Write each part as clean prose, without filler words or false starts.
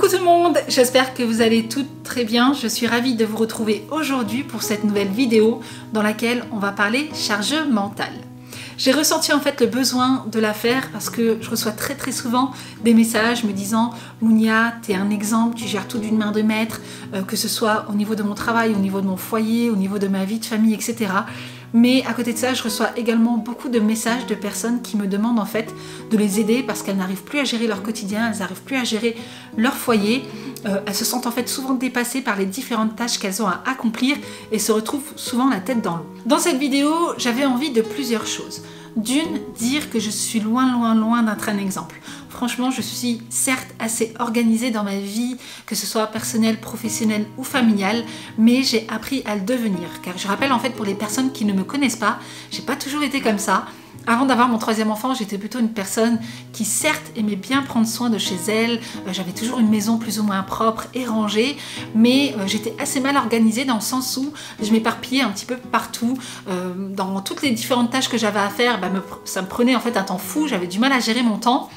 Coucou tout le monde, j'espère que vous allez toutes très bien. Je suis ravie de vous retrouver aujourd'hui pour cette nouvelle vidéo dans laquelle on va parler charge mentale. J'ai ressenti en fait le besoin de la faire parce que je reçois très souvent des messages me disant « Mounia, t'es un exemple, tu gères tout d'une main de maître, que ce soit au niveau de mon travail, au niveau de mon foyer, au niveau de ma vie de famille, etc. » Mais à côté de ça, je reçois également beaucoup de messages de personnes qui me demandent en fait de les aider parce qu'elles n'arrivent plus à gérer leur quotidien, elles n'arrivent plus à gérer leur foyer. Elles se sentent en fait souvent dépassées par les différentes tâches qu'elles ont à accomplir et se retrouvent souvent la tête dans l'eau. Dans cette vidéo, j'avais envie de plusieurs choses. D'une, dire que je suis loin d'être un exemple. Franchement, je suis certes assez organisée dans ma vie, que ce soit personnelle, professionnelle ou familiale, mais j'ai appris à le devenir. Car je rappelle en fait pour les personnes qui ne me connaissent pas, j'ai pas toujours été comme ça. Avant d'avoir mon troisième enfant, j'étais plutôt une personne qui certes aimait bien prendre soin de chez elle. J'avais toujours une maison plus ou moins propre et rangée, mais j'étais assez mal organisée dans le sens où je m'éparpillais un petit peu partout. Dans toutes les différentes tâches que j'avais à faire, ça me prenait en fait un temps fou, j'avais du mal à gérer mon temps.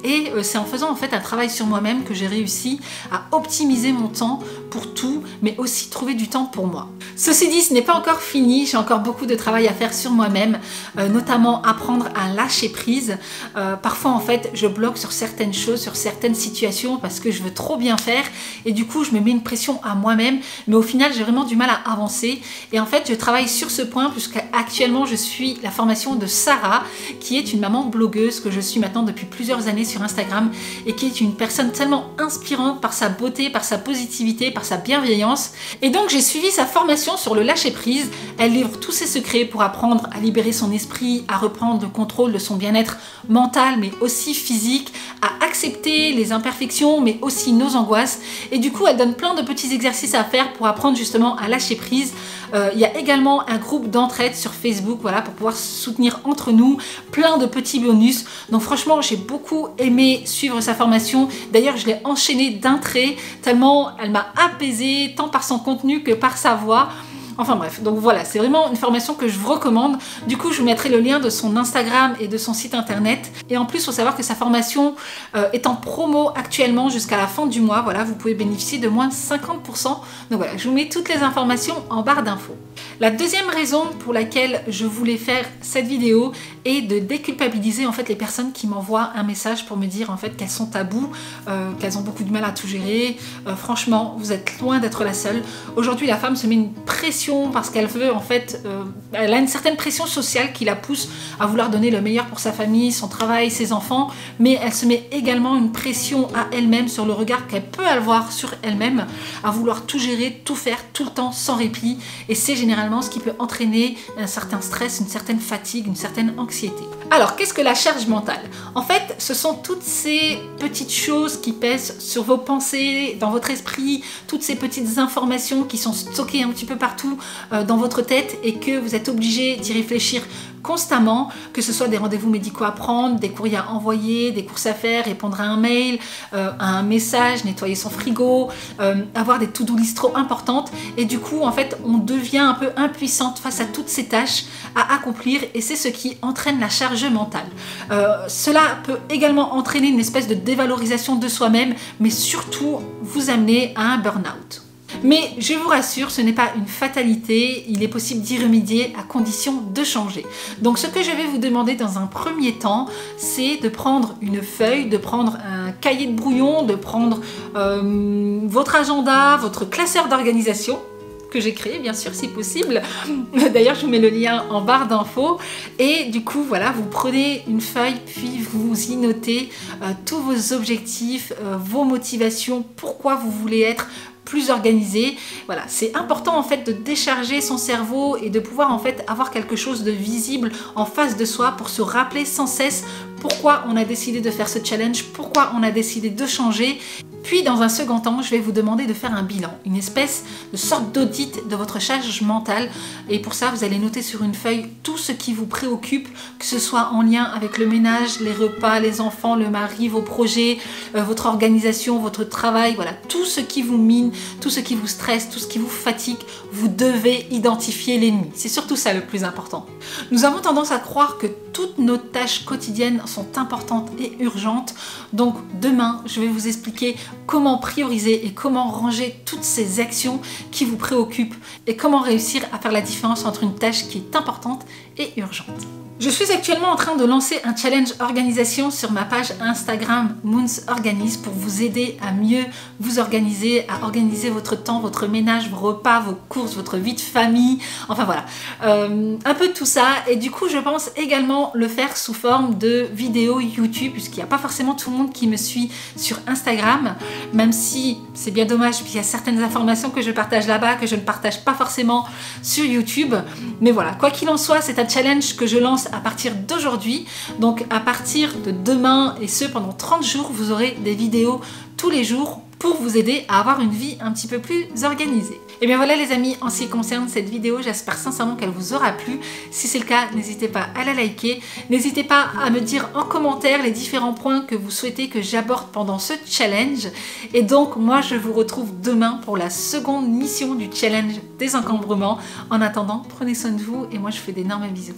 Et c'est en faisant en fait un travail sur moi-même que j'ai réussi à optimiser mon temps pour tout, mais aussi trouver du temps pour moi. Ceci dit, ce n'est pas encore fini, j'ai encore beaucoup de travail à faire sur moi-même, notamment apprendre à lâcher prise. Parfois en fait, je bloque sur certaines choses, sur certaines situations parce que je veux trop bien faire et du coup je me mets une pression à moi-même, mais au final j'ai vraiment du mal à avancer. Et en fait, je travaille sur ce point puisqu'actuellement je suis la formation de Sarah, qui est une maman blogueuse que je suis maintenant depuis plusieurs années sur Instagram et qui est une personne tellement inspirante par sa beauté, par sa positivité, par sa bienveillance. Et donc j'ai suivi sa formation sur le lâcher prise. Elle livre tous ses secrets pour apprendre à libérer son esprit, à reprendre le contrôle de son bien-être mental mais aussi physique, à accepter les imperfections mais aussi nos angoisses. Et du coup elle donne plein de petits exercices à faire pour apprendre justement à lâcher prise. Il y a également un groupe d'entraide sur Facebook, voilà, pour pouvoir se soutenir entre nous, plein de petits bonus. Donc franchement, j'ai beaucoup aimé suivre sa formation. D'ailleurs, je l'ai enchaînée d'un trait, tellement elle m'a apaisée, tant par son contenu que par sa voix. Enfin bref, donc voilà, c'est vraiment une formation que je vous recommande. Du coup, je vous mettrai le lien de son Instagram et de son site internet. Et en plus, il faut savoir que sa formation est en promo actuellement jusqu'à la fin du mois. Voilà, vous pouvez bénéficier de moins 50%. Donc voilà, je vous mets toutes les informations en barre d'infos. La deuxième raison pour laquelle je voulais faire cette vidéo est de déculpabiliser en fait les personnes qui m'envoient un message pour me dire en fait qu'elles sont à bout, qu'elles ont beaucoup de mal à tout gérer. Franchement, vous êtes loin d'être la seule. Aujourd'hui, la femme se met une pression parce qu'elle veut en fait, elle a une certaine pression sociale qui la pousse à vouloir donner le meilleur pour sa famille, son travail, ses enfants, mais elle se met également une pression à elle-même sur le regard qu'elle peut avoir sur elle-même, à vouloir tout gérer, tout faire, tout le temps, sans répit, et c'est généralement ce qui peut entraîner un certain stress, une certaine fatigue, une certaine anxiété. Alors, qu'est-ce que la charge mentale? En fait, ce sont toutes ces petites choses qui pèsent sur vos pensées, dans votre esprit, toutes ces petites informations qui sont stockées un petit peu partout dans votre tête et que vous êtes obligé d'y réfléchir constamment, que ce soit des rendez-vous médicaux à prendre, des courriers à envoyer, des courses à faire, répondre à un mail, à un message, nettoyer son frigo, avoir des to-do list trop importantes et du coup en fait on devient un peu impuissante face à toutes ces tâches à accomplir et c'est ce qui entraîne la charge mentale. Cela peut également entraîner une espèce de dévalorisation de soi-même mais surtout vous amener à un burn-out. Mais je vous rassure, ce n'est pas une fatalité, il est possible d'y remédier à condition de changer. Donc ce que je vais vous demander dans un premier temps, c'est de prendre une feuille, de prendre un cahier de brouillon, de prendre votre agenda, votre classeur d'organisation, que j'ai créé bien sûr si possible. D'ailleurs je vous mets le lien en barre d'infos et du coup voilà, vous prenez une feuille puis vous y notez tous vos objectifs, vos motivations, pourquoi vous voulez être plus organisé. Voilà, c'est important en fait de décharger son cerveau et de pouvoir en fait avoir quelque chose de visible en face de soi pour se rappeler sans cesse pourquoi on a décidé de faire ce challenge, pourquoi on a décidé de changer. Puis dans un second temps, je vais vous demander de faire un bilan, une espèce de sorte d'audit de votre charge mentale. Et pour ça, vous allez noter sur une feuille tout ce qui vous préoccupe, que ce soit en lien avec le ménage, les repas, les enfants, le mari, vos projets, votre organisation, votre travail, voilà, tout ce qui vous mine, tout ce qui vous stresse, tout ce qui vous fatigue, vous devez identifier l'ennemi. C'est surtout ça le plus important. Nous avons tendance à croire que toutes nos tâches quotidiennes sont importantes et urgentes. Donc demain, je vais vous expliquer comment prioriser et comment ranger toutes ces actions qui vous préoccupent et comment réussir à faire la différence entre une tâche qui est importante et urgente. Je suis actuellement en train de lancer un challenge organisation sur ma page Instagram Moons Organise pour vous aider à mieux vous organiser, à organiser votre temps, votre ménage, vos repas, vos courses, votre vie de famille, enfin voilà, un peu de tout ça. Et du coup je pense également le faire sous forme de vidéo YouTube, puisqu'il n'y a pas forcément tout le monde qui me suit sur Instagram, même si c'est bien dommage, puis il y a certaines informations que je partage là-bas que je ne partage pas forcément sur YouTube. Mais voilà, quoi qu'il en soit, c'est un challenge que je lance à partir d'aujourd'hui. Donc à partir de demain, et ce pendant 30 jours, vous aurez des vidéos tous les jours pour vous aider à avoir une vie un petit peu plus organisée. Et bien voilà les amis, en ce qui concerne cette vidéo, j'espère sincèrement qu'elle vous aura plu. Si c'est le cas, n'hésitez pas à la liker. N'hésitez pas à me dire en commentaire les différents points que vous souhaitez que j'aborde pendant ce challenge. Et donc moi je vous retrouve demain pour la seconde mission du challenge des encombrements. En attendant, prenez soin de vous et moi je vous fais d'énormes bisous.